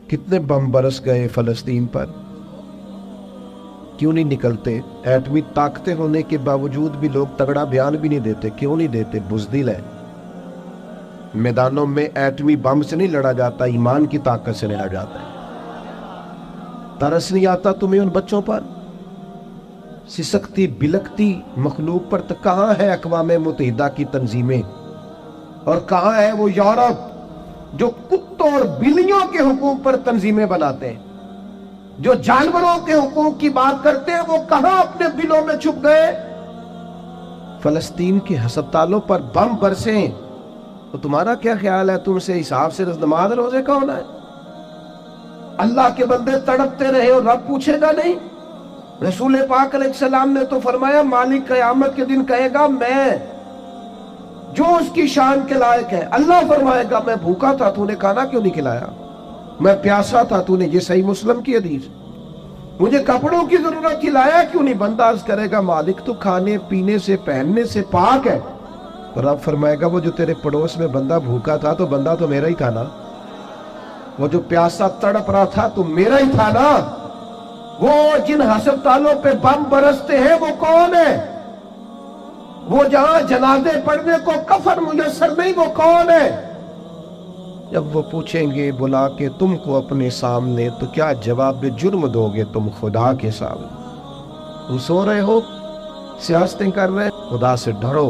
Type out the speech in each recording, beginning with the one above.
کتنے بم برس گئے فلسطین پر، کیوں نہیں نکلتے؟ ایٹمی طاقتیں ہونے کے باوجود بھی لوگ تگڑا بیان بھی نہیں دیتے. کیوں نہیں دیتے؟ بزدل ہے. میدانوں میں ایٹمی بم سے نہیں لڑا جاتا، ایمان کی طاقت سے لڑا جاتا ہے. ترس نہیں آتا تمہیں ان بچوں پر؟ سسکتی بلکتی مخلوق پر. تو کہاں ہے اقوام متحدہ کی تنظیمیں، اور کہاں ہے وہ یورپ جو کتوں اور بلیوں کے حقوق پر تنظیمیں بناتے ہیں، جو جانوروں کے حقوق کی بات کرتے ہیں؟ وہ کہاں اپنے دلوں میں چھپ گئے؟ فلسطین کے ہسپتالوں پر بم برسیں تو تمہارا کیا خیال ہے؟ تم سے حساب سے نماز روزے کا ہونا ہے؟ اللہ کے بندے تڑپتے رہے اور رب پوچھے گا نہیں؟ رسول پاک علیہ السلام نے تو فرمایا مالک قیامت کے دن کہے گا میں جو اس کی شان کے لائق ہے. اللہ فرمائے گا میں بھوکا تھا، تو نے کھانا کیوں نہیں کھلایا؟ میں پیاسا تھا، تو نے، یہ صحیح مسلم کی حدیث، مجھے کپڑوں کی ضرورت تھی، لایا کیوں نہیں؟ بندہ عرض کرے گا مالک تو کھانے پینے سے پہننے سے پاک ہے. اور رب فرمائے گا وہ جو تیرے پڑوس میں بندہ بھوکا تھا تو بندہ تو میرا ہی تھا نا، وہ جو پیاسا تڑپ رہا تھا تو میرا ہی تھا نا. وہ جن ہسپتالوں پہ بم برستے ہیں وہ کون ہے؟ وہ جہاں جنازے پڑھنے کو کفن میسر نہیں، وہ کون ہے؟ جب وہ پوچھیں گے بلا کے تم کو اپنے سامنے تو کیا جواب جرم دو گے تم خدا کے سامنے؟ تم سو رہے ہو، سیاستیں کر رہے، خدا سے ڈرو.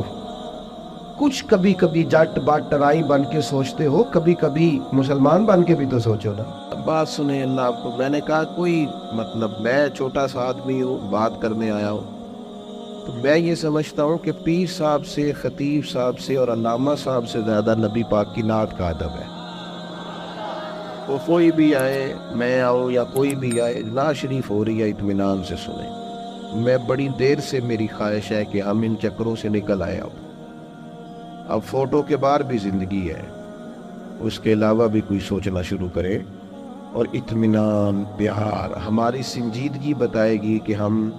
کچھ کبھی کبھی جٹ بات ٹرائی بن کے سوچتے ہو، کبھی کبھی مسلمان بن کے بھی تو سوچو نا. بات سنیں اللہ آپ کو. میں نے کہا کوئی مطلب میں چھوٹا سا آدمی ہوں، بات کرنے آیا ہوں، تو میں یہ سمجھتا ہوں کہ پیر صاحب سے، خطیب صاحب سے اور علامہ صاحب سے زیادہ نبی پاک کی نعت کا ادب ہے. وہ کوئی بھی آئے، میں آؤں یا کوئی بھی آئے، نعت شریف ہو رہی ہے اطمینان سے سنیں. میں بڑی دیر سے میری خواہش ہے کہ ہم ان چکروں سے نکل آئے. اب فوٹو کے بعد بھی زندگی ہے، اس کے علاوہ بھی کوئی سوچنا شروع کرے، اور اطمینان، پیار ہماری سنجیدگی بتائے گی کہ ہم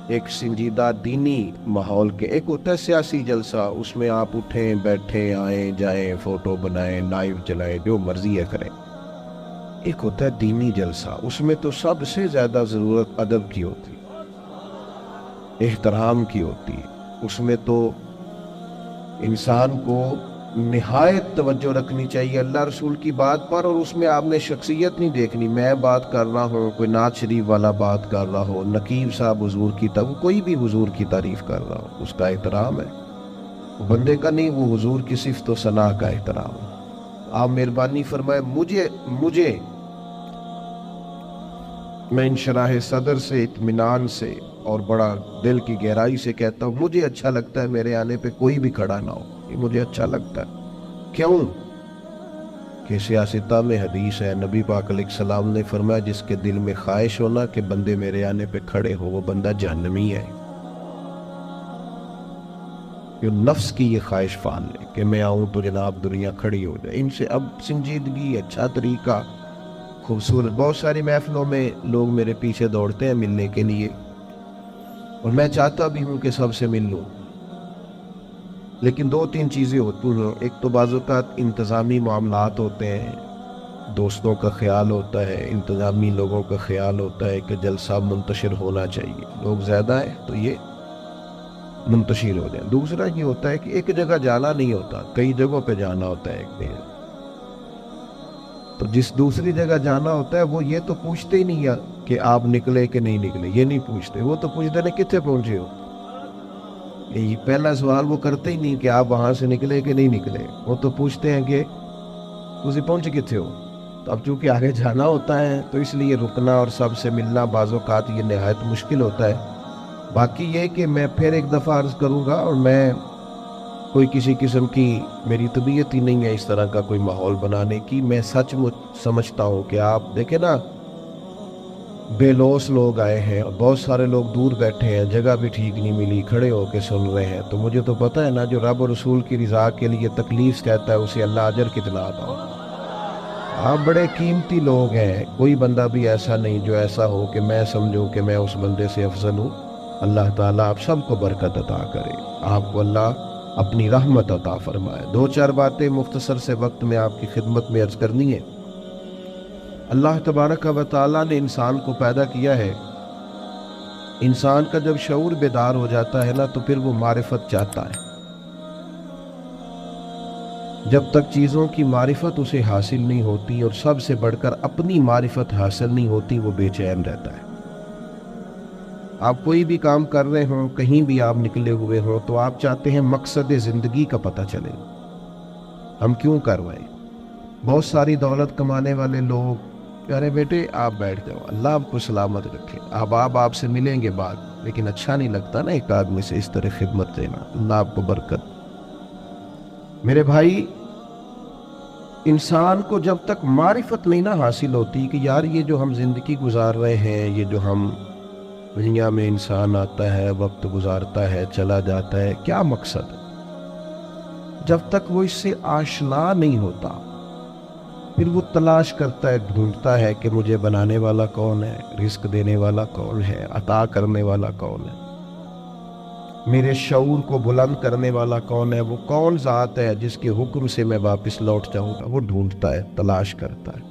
ایک سنجیدہ دینی ماحول کے. ایک ہوتا ہے سیاسی جلسہ، اس میں آپ اٹھیں بیٹھیں آئیں جائیں، فوٹو بنائیں، لائیو چلائیں، جو مرضی ہے کریں. ایک ہوتا ہے دینی جلسہ، اس میں تو سب سے زیادہ ضرورت ادب کی ہوتی، احترام کی ہوتی ہے. اس میں تو انسان کو نہایت توجہ رکھنی چاہیے اللہ رسول کی بات پر، اور اس میں آپ نے شخصیت نہیں دیکھنی. میں بات کر رہا ہوں، کوئی نعت شریف والا بات کر رہا ہو، نقیب صاحب حضور کی کوئی بھی حضور کی تعریف کر رہا ہو، اس کا احترام ہے. بندے کا نہیں، وہ حضور کی صفت و ثنا کا احترام ہے. آپ مہربانی فرمائے مجھے میں انشراح صدر سے، اطمینان سے اور بڑا دل کی گہرائی سے کہتا ہوں، مجھے اچھا لگتا ہے میرے آنے پہ کوئی بھی کھڑا نہ ہو. یہ مجھے اچھا لگتا ہے. کیوں کہ سیاستہ میں حدیث ہے، نبی پاک علیہ السلام نے فرمایا جس کے دل میں خواہش ہونا کہ بندے میرے آنے پہ کھڑے ہو، وہ بندہ جہنمی ہے. یہ نفس کی یہ خواہش فان لے کہ میں آؤں تو جناب دنیا کھڑی ہو جائے. ان سے اب سنجیدگی، اچھا طریقہ، خوبصورت. بہت ساری محفلوں میں لوگ میرے پیچھے دوڑتے ہیں ملنے کے لیے، اور میں چاہتا بھی ہوں کہ سب سے مل لوں، لیکن دو تین چیزیں ہوتی ہیں. ایک تو بعض اوقات انتظامی معاملات ہوتے ہیں، دوستوں کا خیال ہوتا ہے، انتظامی لوگوں کا خیال ہوتا ہے کہ جلسہ منتشر ہونا چاہیے، لوگ زیادہ ہیں تو یہ منتشر ہو جائیں. دوسرا یہ ہوتا ہے کہ ایک جگہ جانا نہیں ہوتا، کئی جگہوں پہ جانا ہوتا ہے ایک دن. تو جس دوسری جگہ جانا ہوتا ہے وہ یہ تو پوچھتے ہی نہیں کہ آپ نکلے کہ نہیں نکلے، یہ نہیں پوچھتے. وہ تو پوچھتے ہیں کتنے پہنچے ہو. یہ پہلا سوال وہ کرتے ہی نہیں کہ آپ وہاں سے نکلے کہ نہیں نکلے، وہ تو پوچھتے ہیں کہ تسی پہنچ کتنے ہو. تو اب چونکہ آگے جانا ہوتا ہے تو اس لیے رکنا اور سب سے ملنا بعض اوقات یہ نہایت مشکل ہوتا ہے. باقی یہ کہ میں پھر ایک دفعہ عرض کروں گا، اور میں کوئی کسی قسم کی میری طبیعت ہی نہیں ہے اس طرح کا کوئی ماحول بنانے کی. میں سچ سمجھتا ہوں کہ آپ دیکھیں نا، بے لوس لوگ آئے ہیں اور بہت سارے لوگ دور بیٹھے ہیں، جگہ بھی ٹھیک نہیں ملی، کھڑے ہو کے سن رہے ہیں. تو مجھے تو پتہ ہے نا، جو رب و رسول کی رضا کے لیے تکلیف کہتا ہے اسے اللہ اجر کتنا عطا ہو. آپ بڑے قیمتی لوگ ہیں، کوئی بندہ بھی ایسا نہیں جو ایسا ہو کہ میں سمجھوں کہ میں اس بندے سے افضل ہوں. اللہ تعالیٰ آپ سب کو برکت عطا کرے، آپ کو اللہ اپنی رحمت عطا فرمائے. دو چار باتیں مختصر سے وقت میں آپ کی خدمت میں عرض کرنی ہے. اللہ تبارک و تعالیٰ نے انسان کو پیدا کیا ہے، انسان کا جب شعور بیدار ہو جاتا ہے نا تو پھر وہ معرفت چاہتا ہے۔ جب تک چیزوں کی معرفت اسے حاصل نہیں ہوتی اور سب سے بڑھ کر اپنی معرفت حاصل نہیں ہوتی، وہ بے چین رہتا ہے۔ آپ کوئی بھی کام کر رہے ہوں، کہیں بھی آپ نکلے ہوئے ہوں، تو آپ چاہتے ہیں مقصد زندگی کا پتہ چلے، ہم کیوں کر رہے ہیں۔ بہت ساری دولت کمانے والے لوگ، ارے بیٹے آپ بیٹھ جاؤ، اللہ آپ کو سلامت رکھے، آپ سے ملیں گے بعد، لیکن اچھا نہیں لگتا نا ایک آدمی سے اس طرح خدمت دینا، اللہ آپ کو برکت۔ میرے بھائی، انسان کو جب تک معرفت نہیں نہ حاصل ہوتی کہ یار یہ جو ہم زندگی گزار رہے ہیں، یہ جو ہم دنیا میں انسان آتا ہے، وقت گزارتا ہے، چلا جاتا ہے، کیا مقصد ہے، جب تک وہ اس سے آشنا نہیں ہوتا پھر وہ تلاش کرتا ہے، ڈھونڈتا ہے کہ مجھے بنانے والا کون ہے، رزق دینے والا کون ہے، عطا کرنے والا کون ہے، میرے شعور کو بلند کرنے والا کون ہے، وہ کون ذات ہے جس کے حکم سے میں واپس لوٹ جاؤں گا، وہ ڈھونڈتا ہے، تلاش کرتا ہے۔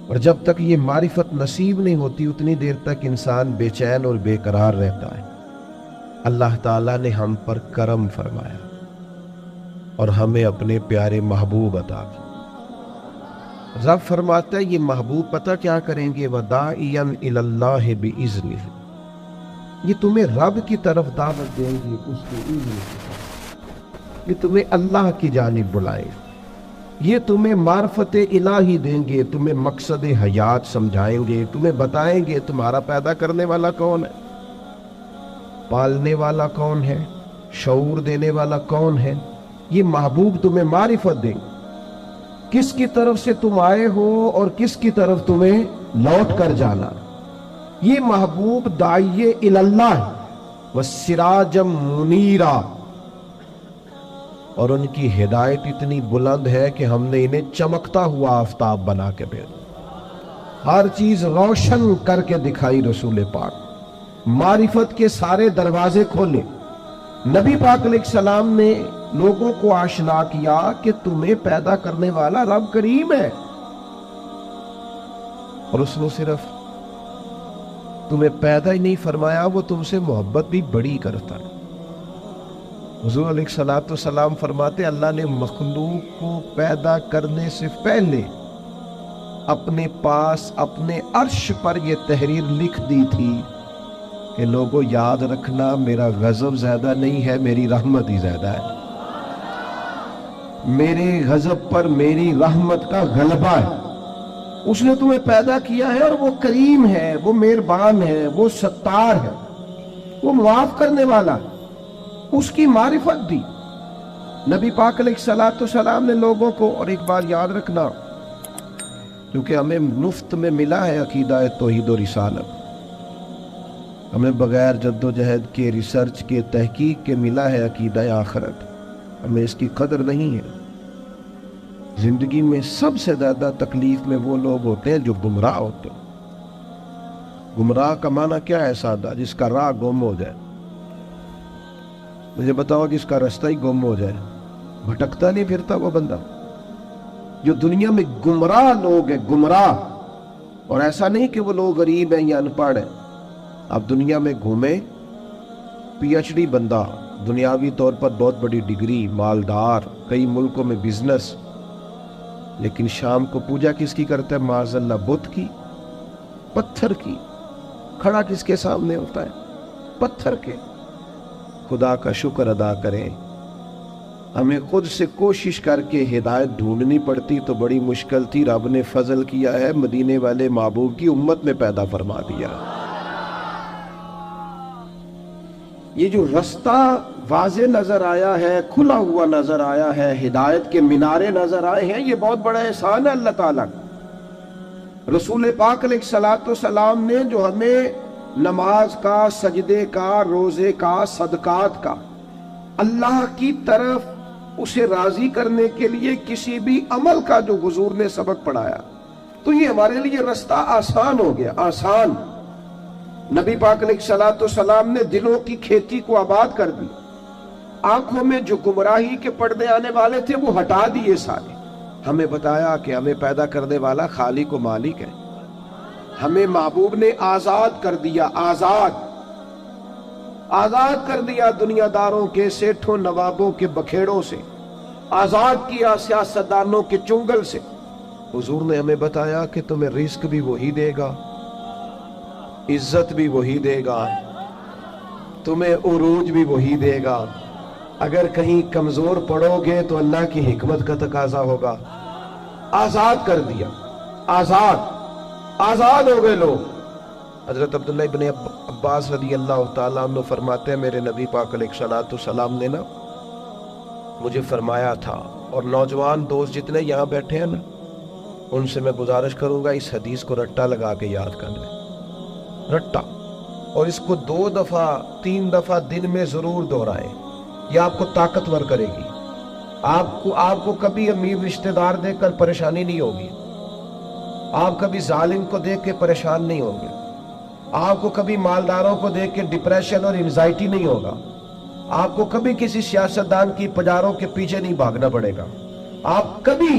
اور جب تک یہ معرفت نصیب نہیں ہوتی اتنی دیر تک انسان بے چین اور بے قرار رہتا ہے۔ اللہ تعالیٰ نے ہم پر کرم فرمایا اور ہمیں اپنے پیارے محبوب عطا کیے۔ رب فرماتا ہے یہ محبوب پتہ کیا کریں گے، وَدَاعِيًا إِلَى اللَّهِ بِإِذْنِهِ، یہ تمہیں رب کی طرف دعوت دیں گے اس کے اذن سے، یہ تمہیں اللہ کی جانب بلائیں، یہ تمہیں معرفت الہی دیں گے، تمہیں مقصد حیات سمجھائیں گے، تمہیں بتائیں گے تمہارا پیدا کرنے والا کون ہے، پالنے والا کون ہے، شعور دینے والا کون ہے۔ یہ محبوب تمہیں معرفت دیں گے، کس کی طرف سے تم آئے ہو اور کس کی طرف تمہیں لوٹ کر جانا۔ یہ محبوب داعی اللہ وسراجم منیرا، اور ان کی ہدایت اتنی بلند ہے کہ ہم نے انہیں چمکتا ہوا آفتاب بنا کے بھیجا، ہر چیز روشن کر کے دکھائی۔ رسول پاک معرفت کے سارے دروازے کھولے، نبی پاک علیہ السلام نے لوگوں کو آشنا کیا کہ تمہیں پیدا کرنے والا رب کریم ہے، اور اس نے صرف تمہیں پیدا ہی نہیں فرمایا، وہ تم سے محبت بھی بڑی کرتا ہے۔ حضور علیہ السلام فرماتے اللہ نے مخلوق کو پیدا کرنے سے پہلے اپنے پاس اپنے عرش پر یہ تحریر لکھ دی تھی کہ لوگوں یاد رکھنا، میرا غضب زیادہ نہیں ہے، میری رحمت ہی زیادہ ہے، میرے غضب پر میری رحمت کا غلبہ ہے۔ اس نے تمہیں پیدا کیا ہے اور وہ کریم ہے، وہ مہربان ہے، وہ ستار ہے، وہ معاف کرنے والا ہے، اس کی معرفت دی۔ نبی پاک علیہ السلام نے لوگوں کو، اور ایک بار یاد رکھنا کیونکہ ہمیں مفت میں ملا ہے عقیدہ توحید و رسالت، ہمیں بغیر جد و جہد کے، ریسرچ کے، تحقیق کے ملا ہے عقیدہ آخرت، ہمیں اس کی قدر نہیں ہے۔ زندگی میں سب سے زیادہ تکلیف میں وہ لوگ ہوتے ہیں جو گمراہ ہوتے ہیں۔ گمراہ کا معنی کیا ہے سادہ؟ جس کا راہ گم ہو جائے۔ مجھے بتاؤ جس کا رستہ ہی گم ہو جائے، بھٹکتا نہیں پھرتا وہ بندہ۔ جو دنیا میں گمراہ لوگ ہیں، گمراہ، اور ایسا نہیں کہ وہ لوگ غریب ہیں یا ان پڑھ ہیں، آپ دنیا میں گھومیں، پی ایچ ڈی بندہ، دنیاوی طور پر بہت بڑی ڈگری، مالدار، کئی ملکوں میں بزنس، لیکن شام کو پوجا کس کی کرتا ہے؟ معاذ اللہ بت کی، پتھر کی۔ کھڑا کس کے سامنے ہوتا ہے؟ پتھر کے۔ خدا کا شکر ادا کریں، ہمیں خود سے کوشش کر کے ہدایت ڈھونڈنی پڑتی تو بڑی مشکل تھی، رب نے فضل کیا ہے، مدینے والے محبوب کی امت میں پیدا فرما دیا۔ یہ جو رستہ واضح نظر آیا ہے، کھلا ہوا نظر آیا ہے، ہدایت کے مینارے نظر آئے ہیں، یہ بہت بڑا احسان ہے اللہ تعالیٰ کا۔ رسول پاک علیہ السلام نے جو ہمیں نماز کا، سجدے کا، روزے کا، صدقات کا، اللہ کی طرف اسے راضی کرنے کے لیے کسی بھی عمل کا جو حضور نے سبق پڑھایا، تو یہ ہمارے لیے رستہ آسان ہو گیا، آسان۔ نبی پاک علیہ السلام نے دلوں کی کھیتی کو آباد کر دی، آنکھوں میں جو گمراہی کے پردے آنے والے تھے وہ ہٹا دیے سارے، ہمیں بتایا کہ ہمیں پیدا کرنے والا خالق و مالک ہے. ہمیں محبوب نے آزاد کر دیا، آزاد کر دیا دنیا داروں کے، سیٹھوں نوابوں کے بکھیڑوں سے، آزاد کیا سیاستدانوں کے چنگل سے. حضور نے ہمیں بتایا کہ تمہیں رزق بھی وہی دے گا، عزت بھی وہی دے گا، تمہیں عروج بھی وہی دے گا. اگر کہیں کمزور پڑو گے تو اللہ کی حکمت کا تقاضا ہوگا. آزاد کر دیا، آزاد ہو گئے لوگ. حضرت عبداللہ ابن عباس رضی اللہ تعالیٰ عنہ فرماتے ہیں میرے نبی پاک علیہ الصلوۃ والسلام نے نا مجھے فرمایا تھا، اور نوجوان دوست جتنے یہاں بیٹھے ہیں نا ان سے میں گزارش کروں گا اس حدیث کو رٹا لگا کے یاد کر لیں، رٹا، اور اس کو 2 دفعہ 3 دفعہ دن میں ضرور دہرائیں. یہ آپ کو طاقتور کرے گی. آپ کو کبھی امیر رشتہ دار دیکھ کر پریشانی نہیں ہوگی، آپ کبھی ظالم کو دیکھ کے پریشان نہیں ہوں گے، آپ کو کبھی مالداروں کو دیکھ کے ڈپریشن اور انزائٹی نہیں ہوگا، آپ کو کبھی کسی سیاستدان کی پجاروں کے پیچھے نہیں بھاگنا پڑے گا، آپ کبھی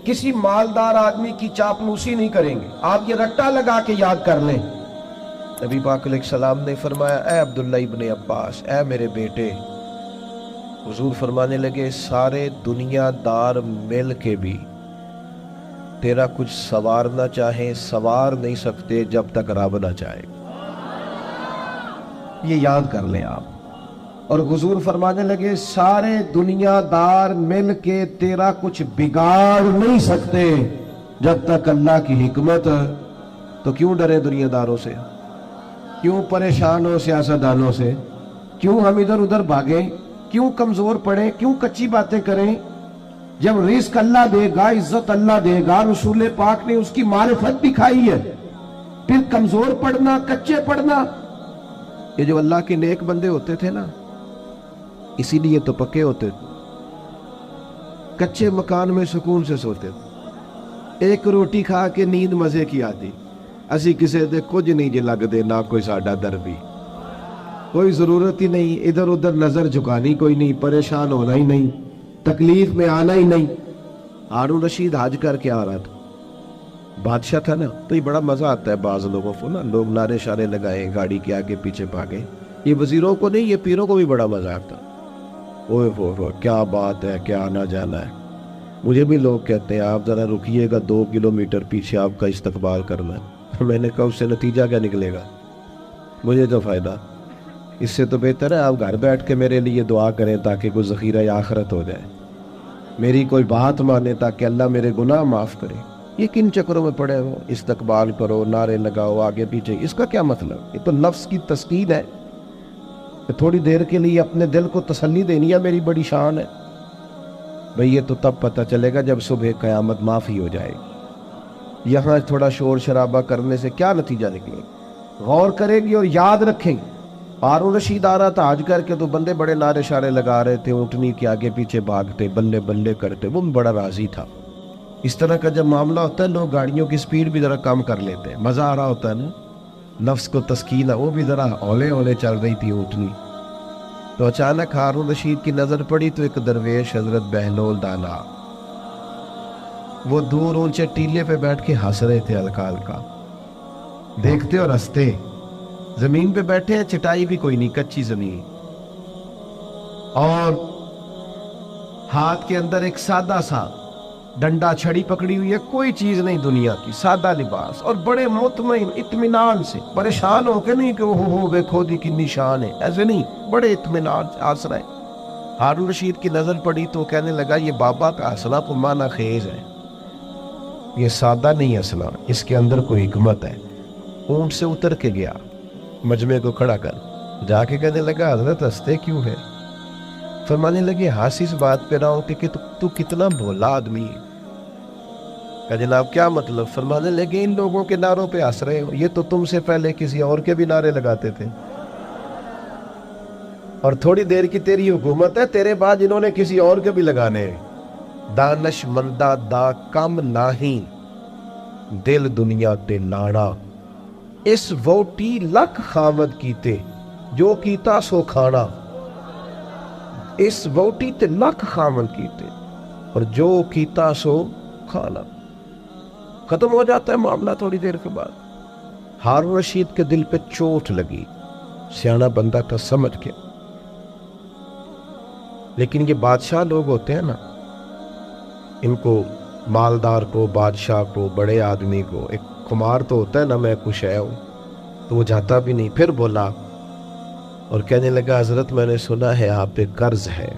کسی مالدار آدمی کی چاپلوسی نہیں کریں گے. آپ یہ رٹا لگا کے یاد کر لیں. نبی پاک علیہ السلام نے فرمایا اے عبداللہ ابن عباس، اے میرے بیٹے، حضور فرمانے لگے سارے دنیا دار مل کے بھی تیرا کچھ سوارنا چاہیں سوار نہیں سکتے جب تک رب نہ چاہے. یہ یاد کر لیں آپ. اور حضور فرمانے لگے سارے دنیا دار مل کے تیرا کچھ بگاڑ نہیں سکتے جب تک اللہ کی حکمت. تو کیوں ڈرے دنیا داروں سے؟ کیوں پریشان ہو سیاستدانوں سے؟ کیوں ہم ادھر ادھر بھاگیں؟ کیوں کمزور پڑیں؟ کیوں کچی باتیں کریں؟ جب رزق اللہ دے گا، عزت اللہ دے گا، رسول پاک نے اس کی معرفت بھی کھائی ہے. پھر کمزور پڑنا، کچے پڑنا. یہ جو اللہ کے نیک بندے ہوتے تھے نا اسی لیے تو پکے ہوتے تھے. کچے مکان میں سکون سے سوتے تھے، ایک روٹی کھا کے نیند مزے کی آتی. اسی کسے دے کچھ نہیں جی لگ دے، نہ کوئی ساڈا در بھی، کوئی ضرورت ہی نہیں، ادھر ادھر نظر جھکانی کوئی نہیں، پریشان ہونا ہی نہیں، تکلیف میں آنا ہی نہیں. ہارون رشید حج کر کے آ رہا تھا، بادشاہ تھا نا، تو یہ بڑا مزہ آتا ہے بعض لوگوں کو نا، لوگ نعرے شارے لگائیں، گاڑی کے آگے پیچھے بھاگے. یہ وزیروں کو نہیں، یہ پیروں کو بھی بڑا مزہ آتا. اوہ وہ کیا بات ہے، کیا آنا جانا ہے. مجھے بھی لوگ کہتے ہیں آپ ذرا رکیے گا، 2 کلومیٹر پیچھے آپ کا استقبال کرنا ہے. میں نے کہا اس سے نتیجہ کیا نکلے گا، مجھے تو فائدہ. اس سے تو بہتر ہے آپ گھر بیٹھ کے میرے لیے دعا کریں تاکہ کوئی ذخیرہ آخرت ہو جائے، میری کوئی بات مانے تاکہ اللہ میرے گناہ معاف کرے. یہ کن چکروں میں پڑے ہو؟ استقبال کرو، نعرے لگاؤ آگے پیچھے، اس کا کیا مطلب؟ یہ تو نفس کی تسکین ہے کہ تھوڑی دیر کے لیے اپنے دل کو تسلی دینی ہے میری بڑی شان ہے. بھئی یہ تو تب پتہ چلے گا جب صبح قیامت معافی ہو جائے. یہاں تھوڑا شور شرابہ کرنے سے کیا نتیجہ نکلے؟ غور کرے گی اور یاد رکھیں گے. ہارون رشید آ رہا تھا حج کر کے تو بندے بڑے نعرے شارے لگا رہے تھے، اونٹنی کے آگے پیچھے بھاگتے، بلے بلے کرتے، وہ بڑا راضی تھا. اس طرح کا جب معاملہ ہوتا ہے لوگ گاڑیوں کی سپیڈ بھی ذرا کم کر لیتے ہیں، مزہ آ رہا ہوتا ہے نا، نفس کو تسکین ہے. وہ بھی ذرا اولے اولے چل رہی تھی اونٹنی. تو اچانک ہارون رشید کی نظر پڑی تو ایک درویش حضرت بہلول دانا وہ دور اونچے ٹیلے پہ بیٹھ کے ہنس رہے تھے ہلکا ہلکا. دیکھتے اور ہنستے. زمین پہ بیٹھے ہیں، چٹائی بھی کوئی نہیں، کچی زمین، اور ہاتھ کے اندر ایک سادہ سا ڈنڈا چھڑی پکڑی ہوئی ہے، کوئی چیز نہیں دنیا کی، سادہ لباس، اور بڑے مطمئن اطمینان سے، پریشان ہو کے نہیں کہ وہ دیکھو دی کتنی شان ہے، ایسے نہیں، بڑے اطمینان سے ہنس رہے. ہارون رشید کی نظر پڑی تو کہنے لگا یہ بابا کا ہنسنا تو معنی خیز ہے، یہ سادہ نہیں ہنسنا، اس کے اندر کوئی حکمت ہے. اونٹ سے اتر کے گیا، مجمع کو کھڑا کر جا کے کہنے لگا حضرت ہنستے کیوں ہے؟ فرمانے لگے ہنس اس بات پہ رہا ہوں کہ تو کتنا بھولا آدمی ہے. کہ جناب کیا مطلب؟ فرمانے لگے ان لوگوں کے نعروں پہ ہنس رہے ہو، یہ تو تم سے پہلے کسی اور کے بھی نعرے لگاتے تھے، اور تھوڑی دیر کی تیری حکومت ہے، تیرے بعد انہوں نے کسی اور کے بھی لگانے. دانش مندہ دا کم نہیں، دل دنیا تے لاڑا، اس ووٹی لکھ خامد کیتے جو کیتا سو کھانا. اس ووٹی تے لکھ خامد کیتے، اور جو کیتا سو کھانا. ختم ہو جاتا ہے معاملہ تھوڑی دیر کے بعد. ہارون رشید کے دل پہ چوٹ لگی، سیانا بندہ تھا، سمجھ کے. لیکن یہ بادشاہ لوگ ہوتے ہیں نا، ان کو، مالدار کو، بادشاہ کو، بڑے آدمی کو ایک خمار تو ہوتا ہے نا، میں کچھ ہے ہوں، تو وہ جاتا بھی نہیں. پھر بولا اور کہنے لگا حضرت میں نے سنا ہے آپ پہ قرض ہے،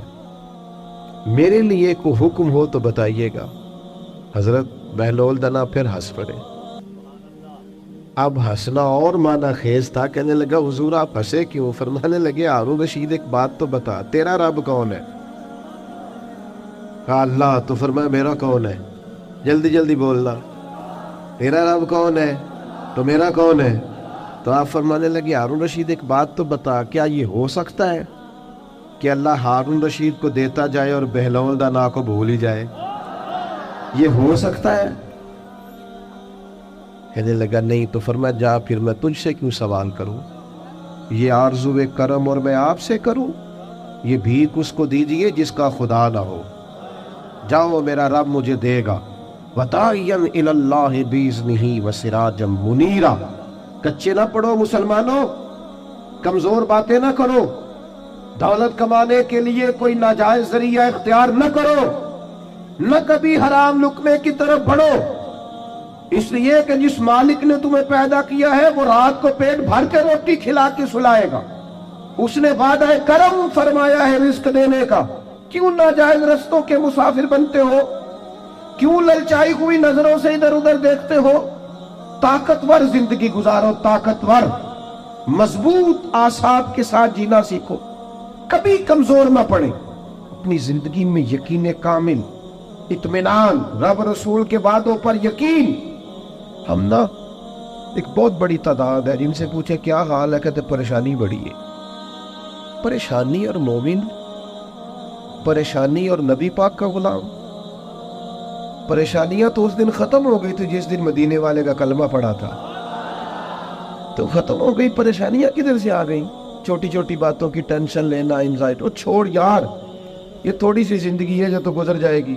میرے لیے کوئی حکم ہو تو بتائیے گا. حضرت بہلول دنا پھر ہنس پڑے. اب ہنسنا اور معنی خیز تھا. کہنے لگا حضور آپ ہنسے کیوں؟ فرمانے لگے ہارون رشید ایک بات تو بتا، تیرا رب کون ہے؟ کہا اللہ. تو فرمایا میرا کون ہے؟ جلدی جلدی بولنا. تیرا رب کون ہے؟ تو میرا کون ہے؟ تو آپ فرمانے لگے ہارون رشید ایک بات تو بتا، کیا یہ ہو سکتا ہے کہ اللہ ہارون رشید کو دیتا جائے اور بہلول دانا کو بھول ہی جائے؟ یہ ہو سکتا ہے؟ کہنے لگا نہیں. تو فرمایا جا پھر میں تجھ سے کیوں سوال کروں، یہ آرزو کرم اور میں آپ سے کروں؟ یہ بھیک اس کو دیجئے جس کا خدا نہ ہو. جاؤ میرا رب مجھے دے گا. وَتَعِيَنْ إِلَى اللَّهِ بِإِذْنِهِ وَسِرَاجًا مُنِيرًا. کچے نہ پڑھو مسلمانوں، کمزور باتیں نہ کرو، دولت کمانے کے لیے کوئی ناجائز ذریعہ اختیار نہ کرو، نہ کبھی حرام لقمے کی طرف بڑھو. اس لیے کہ جس مالک نے تمہیں پیدا کیا ہے وہ رات کو پیٹ بھر کے روٹی کھلا کے سلائے گا. اس نے وعدہ کرم فرمایا ہے رزق دینے کا. کیوں ناجائز رستوں کے مسافر بنتے ہو؟ کیوں للچائی ہوئی نظروں سے ادھر ادھر دیکھتے ہو؟ طاقتور زندگی گزارو، طاقتور مضبوط اعصاب کے ساتھ جینا سیکھو، کبھی کمزور نہ پڑے. اپنی زندگی میں یقین کامل، اطمینان، رب رسول کے وعدوں پر یقین. ہم نا ایک بہت بڑی تعداد ہے جن سے پوچھے کیا حال ہے، کہتے پریشانی بڑی ہے. پریشانی اور مومن، پریشانی اور نبی پاک کا غلام. پریشانیاں تو اس دن ختم ہو گئی تھی جس دن مدینے والے کا کلمہ پڑا تھا، تو ختم ہو گئی. پریشانیاں کدھر سے آ گئیں؟ چھوٹی چھوٹی باتوں کی ٹینشن لینا، انزائٹی. وہ چھوڑ یار، یہ تھوڑی سی زندگی ہے جو تو گزر جائے گی.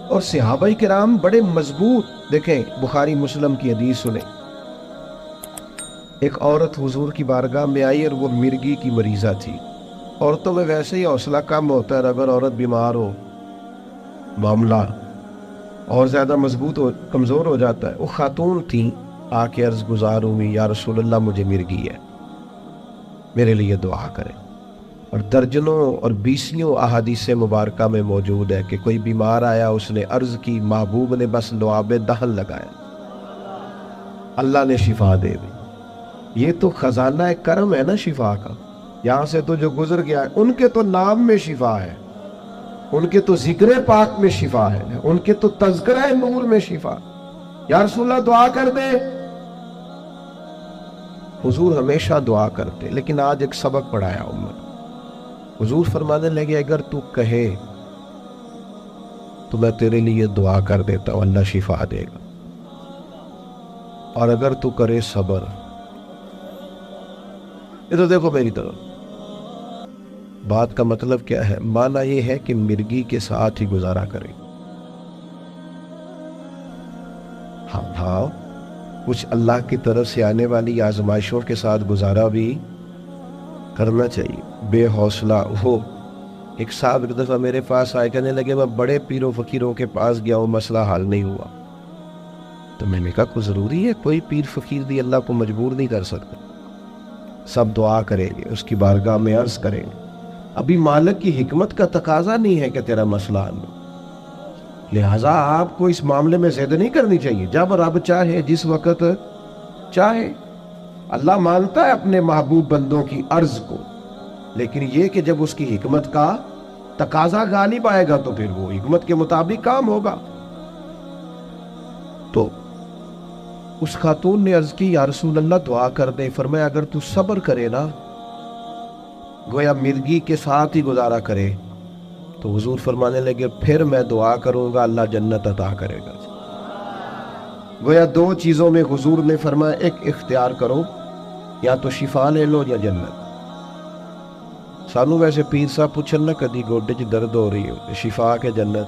اور صحابہ کرام بڑے مضبوط. دیکھیں بخاری مسلم کی حدیث سنیں. ایک عورت حضور کی بارگاہ میں آئی اور وہ مرگی کی مریضہ تھی. عورتوں میں ویسے ہی حوصلہ کم ہوتا ہے، اگر عورت بیمار ہو معاملہ اور زیادہ مضبوط ہو، کمزور ہو جاتا ہے. وہ خاتون تھیں، آ کے عرض گزار ہوئی یا رسول اللہ مجھے مرگی ہے، میرے لیے دعا کریں. اور درجنوں اور بیسیوں احادیث مبارکہ میں موجود ہے کہ کوئی بیمار آیا، اس نے عرض کی، محبوب نے بس لعاب دہن لگایا، اللہ نے شفا دے دی. یہ تو خزانہ کرم ہے نا شفا کا. یہاں سے تو جو گزر گیا ہے، ان کے تو نام میں شفا ہے، ان کے تو ذکر پاک میں شفا ہے، ان کے تو تذکرہ نور میں شفا. یا رسول اللہ دعا کر دے. حضور ہمیشہ دعا کرتے، لیکن آج ایک سبق پڑھایا امت. حضور فرمانے لگے اگر تو کہے تو میں تیرے لیے دعا کر دیتا ہوں، اللہ شفا دے گا. اور اگر تو کرے صبر. یہ تو دیکھو میری طرف، بات کا مطلب کیا ہے؟ معنی یہ ہے کہ مرگی کے ساتھ ہی گزارا کرے. ہاں کچھ اللہ کی طرف سے آنے والی آزمائشوں کے ساتھ گزارا بھی کرنا چاہیے. بے حوصلہ ہو. ایک صاحب ایک دفعہ میرے پاس آئے، کہنے لگے میں بڑے پیروں فقیروں کے پاس گیا ہوں، مسئلہ حل نہیں ہوا. تو میں نے کہا کوئی ضروری ہے؟ کوئی پیر فقیر بھی اللہ کو مجبور نہیں کر سکتا. سب دعا کریں گے، اس کی بارگاہ میں عرض کریں گے. ابھی مالک کی حکمت کا تقاضا نہیں ہے کہ تیرا مسئلہ حل ہو، لہٰذا آپ کو اس معاملے میں زیادہ نہیں کرنی چاہیے. جب رب چاہے، جس وقت چاہے. اللہ مانتا ہے اپنے محبوب بندوں کی عرض کو، لیکن یہ کہ جب اس کی حکمت کا تقاضا غالب آئے گا تو پھر وہ حکمت کے مطابق کام ہوگا. تو اس خاتون نے عرض کی یا رسول اللہ دعا کر دے. فرمایا اگر تو صبر کرے نا، گویا مرگی کے ساتھ ہی گزارا کرے، تو حضور فرمانے لگے پھر میں دعا کروں گا اللہ جنت عطا کرے گا. گویا دو چیزوں میں حضور نے فرمایا ایک اختیار کرو، یا تو شفا لے لو یا جنت. سانو ویسے پیر صاحب پوچھن نہ کدی گوڈے چ درد ہو رہی ہو، شفا کے جنت.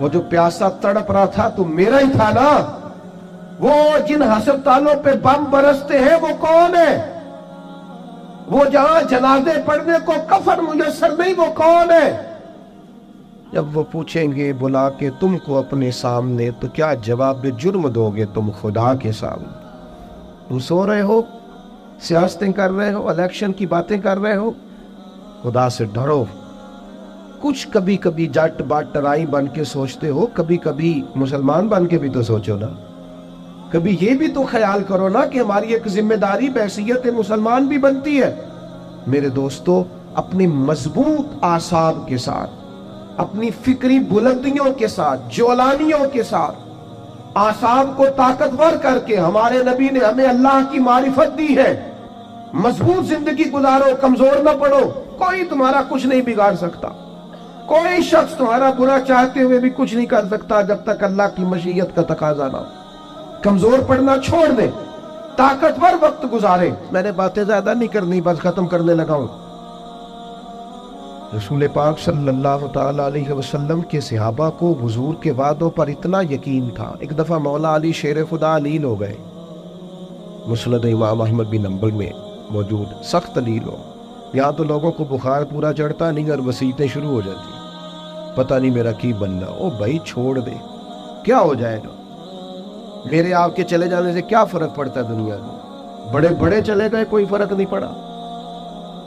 وہ جو پیاسا تڑپ رہا تھا تو میرا ہی تھا نا. وہ جن ہسپتالوں پہ بم برستے ہیں وہ کون ہے؟ وہ جہاں جنازے پڑھنے کو کفن میسر نہیں وہ کون ہے؟ جب وہ پوچھیں گے بلا کے تم کو اپنے سامنے تو کیا جواب جرم دو گے تم خدا کے سامنے؟ تم سو رہے ہو، سیاستیں کر رہے ہو، الیکشن کی باتیں کر رہے ہو. خدا سے ڈرو. کچھ کبھی کبھی جٹ بات ٹرائی بن کے سوچتے ہو، کبھی کبھی مسلمان بن کے بھی تو سوچو نا. کبھی یہ بھی تو خیال کرو نا کہ ہماری ایک ذمہ داری بحیثیت مسلمان بھی بنتی ہے. میرے دوستو، اپنی مضبوط اعصاب کے ساتھ، اپنی فکری بلندیوں کے ساتھ، جولانیوں کے ساتھ اعصاب کو طاقتور کر کے ہمارے نبی نے ہمیں اللہ کی معرفت دی ہے. مضبوط زندگی گزارو، کمزور نہ پڑو. کوئی تمہارا کچھ نہیں بگاڑ سکتا. کوئی شخص تمہارا برا چاہتے ہوئے بھی کچھ نہیں کر سکتا جب تک اللہ کی مشیت کا تقاضا نہ ہو. کمزور پڑنا چھوڑ دے، طاقتور وقت گزارے. میں نے باتیں زیادہ نہیں کرنی، بس ختم کرنے لگا ہوں. رسول پاک صلی اللہ تعالی علیہ وسلم کے صحابہ کو حضور کے وعدوں پر اتنا یقین تھا. ایک دفعہ مولا علی شیر خدا علیل ہو گئے. مسند امام احمد بن حنبل میں موجود، سخت علیل ہو. یہاں تو لوگوں کو بخار پورا چڑھتا نہیں اور وسیعتیں شروع ہو جاتی. پتہ نہیں میرا کی بننا. او بھائی چھوڑ دے، کیا ہو جائے گا؟ میرے آپ کے چلے جانے سے کیا فرق پڑتا ہے دنیا میں؟ بڑے بڑے چلے گئے، کوئی فرق نہیں پڑا.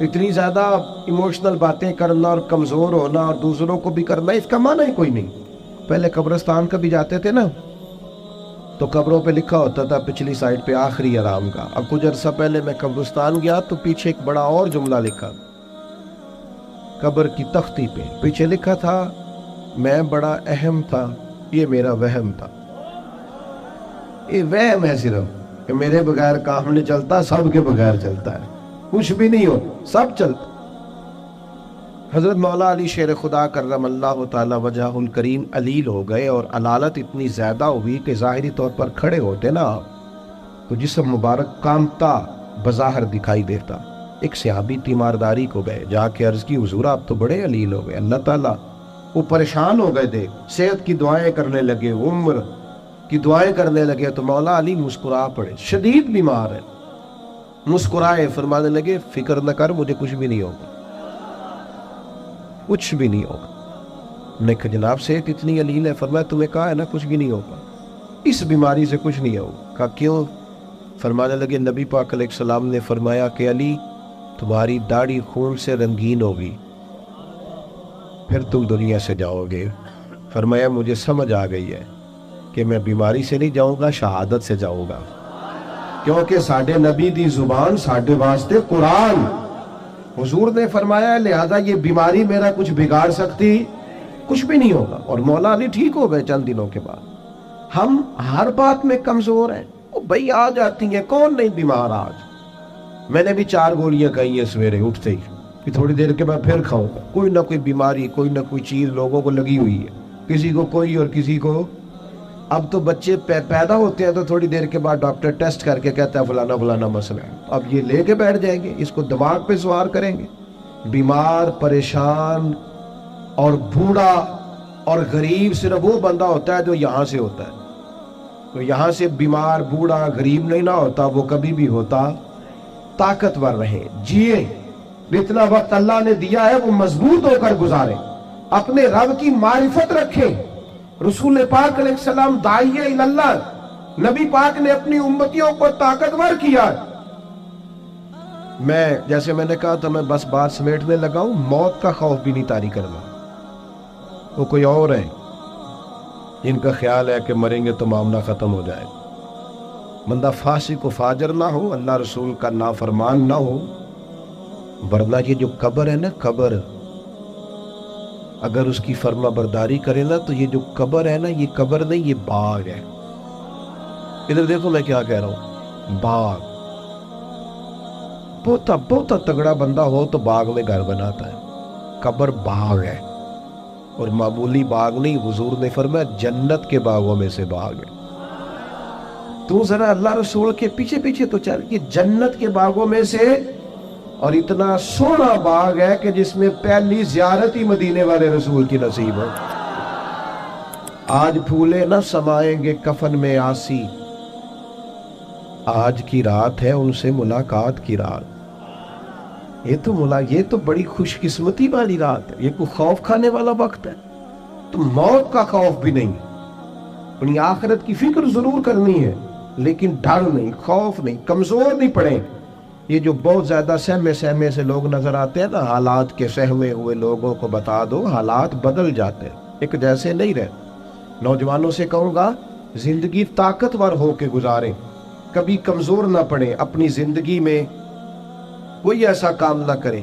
اتنی زیادہ ایموشنل باتیں کرنا اور کمزور ہونا اور دوسروں کو بھی کرنا، اس کا معنی ہی کوئی نہیں. پہلے قبرستان کبھی جاتے تھے نا تو قبروں پہ لکھا ہوتا تھا پچھلی سائڈ پہ آخری آرام کا. اب کچھ عرصہ پہلے میں قبرستان گیا تو پیچھے ایک بڑا اور جملہ لکھا، قبر کی تختی پہ پیچھے لکھا تھا میں بڑا اہم تھا، یہ میرا وہم تھا. یہ وہم ہے صرف کہ میرے بغیر کام نہیں چلتا، سب کے بغیر چلتا ہے. کچھ بھی نہیں ہو، سب چلتا. حضرت مولا علی شیر خدا کرم اللہ تعالی وجہ الکریم علیل ہو گئے اور علالت اتنی زیادہ ہوئی کہ ظاہری طور پر کھڑے ہوتے نا تو جسم مبارک کامتا بظاہر دکھائی دیتا. ایک صحابی تیمارداری کو گئے، جا کے عرض کی حضور آپ تو بڑے علیل ہو گئے. اللہ تعالیٰ وہ پریشان ہو گئے تھے، صحت کی دعائیں کرنے لگے، عمر کی دعائیں کرنے لگے. تو مولا علی مسکرا پڑے، شدید بیمار ہے، مسکرائے، فرمانے لگے فکر نہ کر، مجھے کچھ بھی نہیں ہوگا، کچھ بھی نہیں ہوگا. میں کہا جناب صحت اتنی علیل ہے؟ فرمایا تمہیں کہا ہے نا کچھ بھی نہیں ہوگا، اس بیماری سے کچھ نہیں ہوگا. کہا کیوں؟ فرمانے لگے نبی پاک علیہ السلام نے فرمایا کہ علی تمہاری داڑھی خون سے رنگین ہوگی، پھر تم دنیا سے جاؤ گے. فرمایا مجھے سمجھ آ گئی ہے کہ میں بیماری سے نہیں جاؤں گا، شہادت سے جاؤں گا، کیونکہ ساڈے نبی دی زبان ساڈے واسطے قرآن. حضور نے فرمایا لہذا یہ بیماری میرا کچھ بگاڑ سکتی کچھ بھی نہیں ہوگا. اور مولا علی ٹھیک ہو گئے چند دنوں کے بعد. ہم ہر بات میں کمزور ہیں. وہ بھائی آ جاتی ہیں، کون نہیں بیمار آج؟ میں نے بھی 4 گولیاں کھائی ہیں سویرے اٹھتے ہی کہ تھوڑی دیر کے بعد پھر کھاؤں گا. کوئی نہ کوئی بیماری، کوئی نہ کوئی چیز لوگوں کو لگی ہوئی ہے، کسی کو کوئی اور کسی کو. اب تو بچے پیدا ہوتے ہیں تو تھوڑی دیر کے بعد ڈاکٹر ٹیسٹ کر کے کہتا ہے فلانا فلانا مسئلہ ہے. اب یہ لے کے بیٹھ جائیں گے، اس کو دماغ پہ سوار کریں گے. بیمار، پریشان اور بوڑھا اور غریب صرف وہ بندہ ہوتا ہے جو یہاں سے ہوتا ہے. تو یہاں سے بیمار، بوڑھا، غریب نہیں نہ ہوتا، وہ کبھی بھی ہوتا. طاقتور رہیں، جیے. جتنا وقت اللہ نے دیا ہے وہ مضبوط ہو کر گزاریں، اپنے رب کی معرفت رکھیں. رسول پاک علیہ السلام داعیہ اللہ، نبی پاک نے اپنی امتیوں کو طاقتور کیا. میں جیسے میں نے کہا تھا میں بس بات سمیٹنے لگا ہوں. موت کا خوف بھی نہیں طاری کرنا. وہ کوئی اور ہے جن کا خیال ہے کہ مریں گے تو معاملہ ختم ہو جائے. بندہ فاسق و فاجر نہ ہو، اللہ رسول کا نافرمان نہ ہو، ورنہ یہ جو قبر ہے نا، قبر اگر اس کی فرما برداری کرے نا تو یہ جو قبر ہے نا، یہ قبر نہیں، یہ باغ ہے. ادھر دیکھو میں کیا کہہ رہا ہوں، باغ. بہت تگڑا بندہ ہو تو باغ میں گھر بناتا ہے. قبر باغ ہے اور معمولی باغ نہیں. حضور نے فرمایا جنت کے باغوں میں سے باغ ہے. تو ذرا اللہ رسول کے پیچھے پیچھے تو چل، یہ جنت کے باغوں میں سے، اور اتنا سونا باغ ہے کہ جس میں پہلی زیارت ہی مدینے والے رسول کی نصیب ہو. آج پھولے نہ سمائیں گے کفن میں آسی، آج کی رات ہے ان سے ملاقات کی رات۔ یہ تو بڑی خوش قسمتی والی رات ہے، یہ کوئی خوف کھانے والا وقت ہے؟ تو موت کا خوف بھی نہیں، اپنی آخرت کی فکر ضرور کرنی ہے، لیکن ڈر نہیں، خوف نہیں، کمزور نہیں پڑیں۔ یہ جو بہت زیادہ سہمے سے لوگ نظر آتے ہیں نا، حالات کے سہمے ہوئے لوگوں کو بتا دو حالات بدل جاتے ہیں، ایک جیسے نہیں رہتے۔ نوجوانوں سے کہوں گا زندگی طاقتور ہو کے گزاریں، کبھی کمزور نہ پڑیں، اپنی زندگی میں کوئی ایسا کام نہ کریں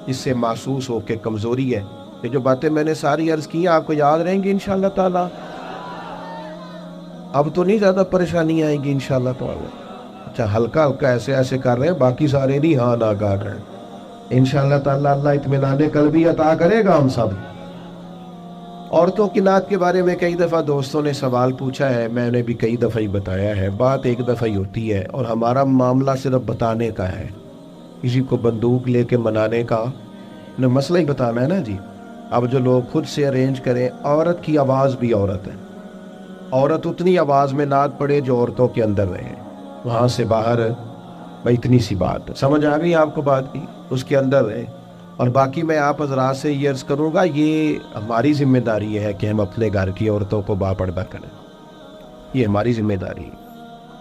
جس سے محسوس ہو کہ کمزوری ہے۔ یہ جو باتیں میں نے ساری عرض کی ہیں آپ کو یاد رہیں گی انشاءاللہ تعالی؟ اب تو نہیں زیادہ پریشانی آئیں گی انشاءاللہ تعالی؟ اچھا ہلکا ایسے کر رہے ہیں، باقی سارے نہیں ہاں نہ کر رہے ہیں انشاءاللہ تعالی۔ اللہ اطمینان قلبی عطا کرے گا ہم سب۔ عورتوں کی نعت کے بارے میں کئی دفعہ دوستوں نے سوال پوچھا ہے، میں نے بھی کئی دفعہ ہی بتایا ہے، بات ایک دفعہ ہی ہوتی ہے، اور ہمارا معاملہ صرف بتانے کا ہے، کسی کو بندوق لے کے منانے کا انہیں مسئلہ ہی بتانا ہے نا جی۔ اب جو لوگ خود سے ارینج کریں، عورت کی آواز بھی عورت ہے، عورت اتنی آواز میں نعت پڑے جو عورتوں کے اندر رہے، وہاں سے باہر بھائی اتنی سی بات سمجھ آ گئی آپ کو بات کی، اس کے اندر رہے۔ اور باقی میں آپ حضرات سے یہ عرض کروں گا، یہ ہماری ذمہ داری ہے کہ ہم اپنے گھر کی عورتوں کو باپردہ کریں، یہ ہماری ذمہ داری ہے۔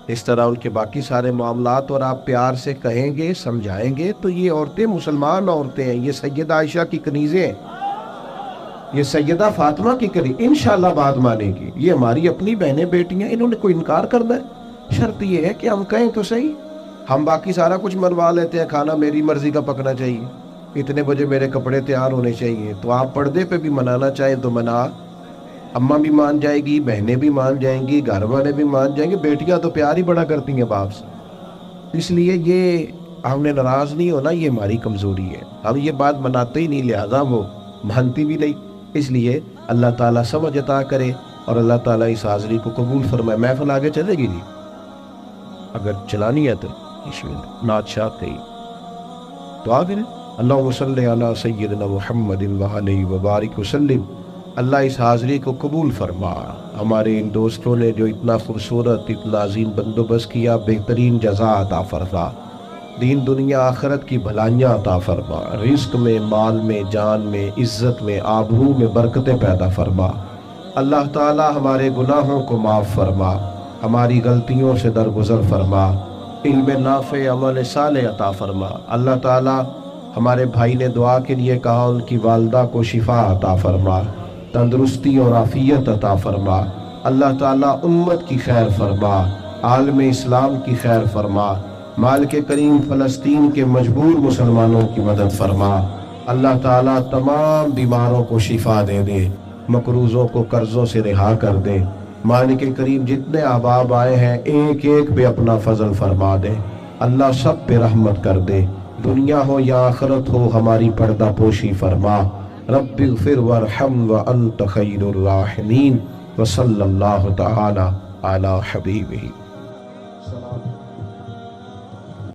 اس طرح ان کے باقی سارے معاملات اور آپ پیار سے کہیں گے، سمجھائیں گے تو یہ عورتیں مسلمان عورتیں ہیں، یہ سیدہ عائشہ کی کنیزیں ہیں، یہ سیدہ فاطمہ کی کنیز انشاءاللہ بات مانے گی، یہ ہماری اپنی بہنیں بیٹیاں، انہوں نے کوئی انکار کرنا ہے؟ شرط یہ ہے کہ ہم کہیں تو صحیح، ہم باقی سارا کچھ منوا لیتے ہیں، کھانا میری مرضی کا پکنا چاہیے، اتنے بجے میرے کپڑے تیار ہونے چاہیے، تو آپ پردے پہ بھی منانا چاہیں تو منا، اماں بھی مان جائے گی، بہنیں بھی مان جائیں گی، گھر والے بھی مان جائیں گے، بیٹیاں تو پیار ہی بڑا کرتی ہیں باپ سے۔ اس لیے یہ ہم نے ناراض نہیں ہونا، یہ ہماری کمزوری ہے، ہم یہ بات مناتے ہی نہیں، لہذا وہ مانتی بھی نہیں۔ اس لیے اللہ تعالیٰ سمجھ عطا کرے اور اللہ تعالیٰ اس حاضری کو قبول فرمائے۔ محفل آگے چلے گی جی، اگر چلانی ہے تو نعت شاد کہی تو آگے اللہم صلی علی سیدنا محمد وعلیہ وبارک وسلم۔ اللہ اس حاضری کو قبول فرما، ہمارے ان دوستوں نے جو اتنا خوبصورت اتنا عظیم بندوبست کیا، بہترین جزا عطا فرما، دین دنیا آخرت کی بھلائیاں عطا فرما، رزق میں، مال میں، جان میں، عزت میں، آبرو میں برکتیں پیدا فرما۔ اللہ تعالی ہمارے گناہوں کو معاف فرما، ہماری غلطیوں سے درگزر فرما، علم نافع عمل صالح عطا فرما۔ اللہ تعالی ہمارے بھائی نے دعا کے لیے کہا، ان کی والدہ کو شفا عطا فرما، تندرستی اور عافیت عطا فرما۔ اللہ تعالیٰ امت کی خیر فرما، عالم اسلام کی خیر فرما، مالک کریم فلسطین کے مجبور مسلمانوں کی مدد فرما۔ اللہ تعالیٰ تمام بیماروں کو شفا دے دے، مقروضوں کو قرضوں سے رہا کر دے۔ مالک کریم جتنے احباب آئے ہیں ایک ایک پہ اپنا فضل فرما دے، اللہ سب پہ رحمت کر دے، دنیا ہو یا آخرت ہو ہماری پردہ پوشی فرما۔ رب اغفر وارحم وانت خیر الراحمین، وصلی اللہ تعالی علی حبیبہ۔